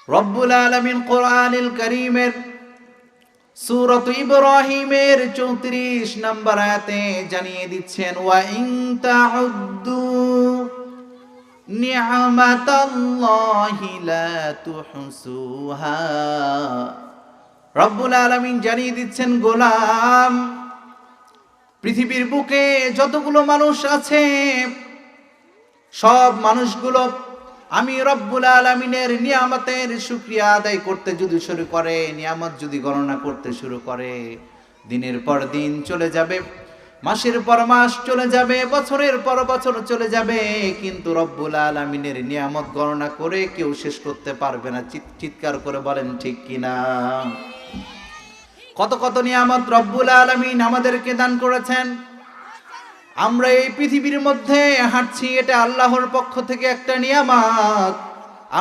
রব্বুল আলামিন কোরআনুল কারীমের সূরাত ইব্রাহিমের 34 নম্বর আয়াতে জানিয়ে দিচ্ছেন, ওয়া ইন তাউদ্দু নি'মাতাল্লাহি লা তুহসুহা। রব্বুল আলামিন জানিয়ে দিচ্ছেন, গোলাম, পৃথিবীর বুকে যতগুলো মানুষ আছে সব মানুষগুলো আমি রব্বুল আলামিনের নিয়ামতের শুকরিয়া আদায় করতে যদি শুরু করে, নিয়ামত যদি গণনা করতে শুরু করে, দিনের পর দিন চলে যাবে, মাসের পর মাস চলে যাবে, বছরের পর বছর চলে যাবে, কিন্তু রব্বুল আলামিনের নিয়ামত গণনা করে কেউ শেষ করতে পারবে না। চিৎকার করে বলেন ঠিক কিনা? কত কত নিয়ামত রব্বুল আলামিন আমাদেরকে দান করেছেন। আমরা এই পৃথিবীর মধ্যে হাঁটছি, এটা আল্লাহর পক্ষ থেকে একটা নিয়ামত।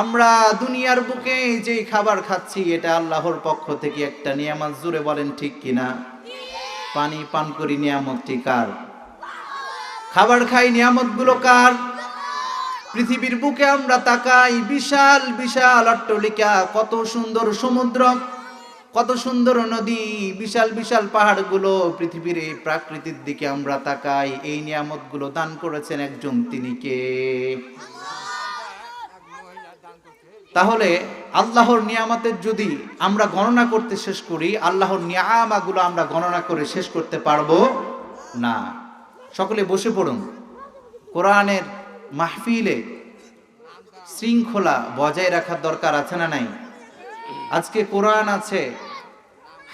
আমরা দুনিয়ার বুকে যে খাবার খাচ্ছি, এটা আল্লাহর পক্ষ থেকে একটা নিয়ামত। জোরে বলেন ঠিক কিনা? পানি পান করি, নিয়ামতটি কার? খাবার খাই, নিয়ামতগুলো কার? পৃথিবীর বুকে আমরা তাকাই, বিশাল বিশাল অট্টালিকা, কত সুন্দর সমুদ্র, কত সুন্দর নদী, বিশাল বিশাল পাহাড়গুলো, পৃথিবীর এই প্রাকৃতির দিকে আমরা তাকাই। এই নিয়ামতগুলো দান করেছেন একজন, তিনি কে? তাহলে আল্লাহর নিয়ামতের যদি আমরা গণনা করতে শেষ করি, আল্লাহর নিয়ামাগুলো আমরা গণনা করে শেষ করতে পারবো না। সকলে বসে পড়ুন। কোরআনের মাহফিলে শৃঙ্খলা বজায় রাখার দরকার আছে না নাই? আজকে কোরআন আছে,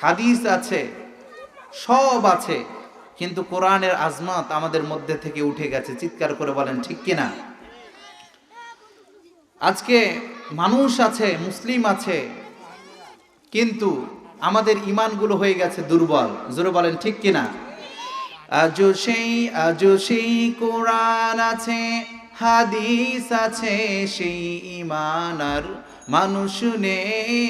হাদিস আছে, সব আছে, কিন্তু কোরআনের আজমাত আমাদের মধ্যে থেকে উঠে গেছে। চিৎকার করে বলেন ঠিক কিনা? আজকে মানুষ আছে, মুসলিম আছে, কিন্তু আমাদের ঈমানগুলো হয়ে গেছে দুর্বল। জোরে বলেন ঠিক কিনা? আজও সেই কোরআন আছে, হাদিস আছে, সেই ঈমান আর মানুষ নেই,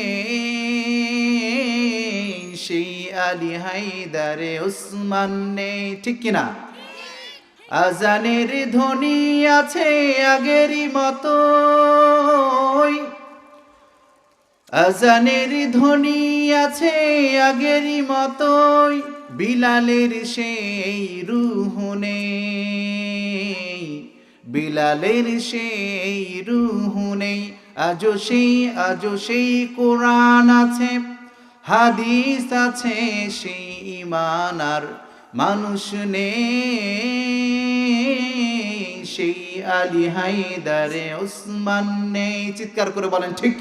সেই আলী হায়দারে উসমান নেই। ঠিক কিনা? আজানের ধ্বনি আছে আগেরই মতোই, আজানের ধ্বনি আছে আগেরই মতোই, বিলালের সেই রূহ নেই, বিলালের সেই রূহ নেই। আজও সেই কোরআন আছে, হাদিস আছে, সেই ঈমান আর মানুষ নেই, সেই আলী হায়দারে উসমান নেই। চিৎকার করে বলেন ঠিক।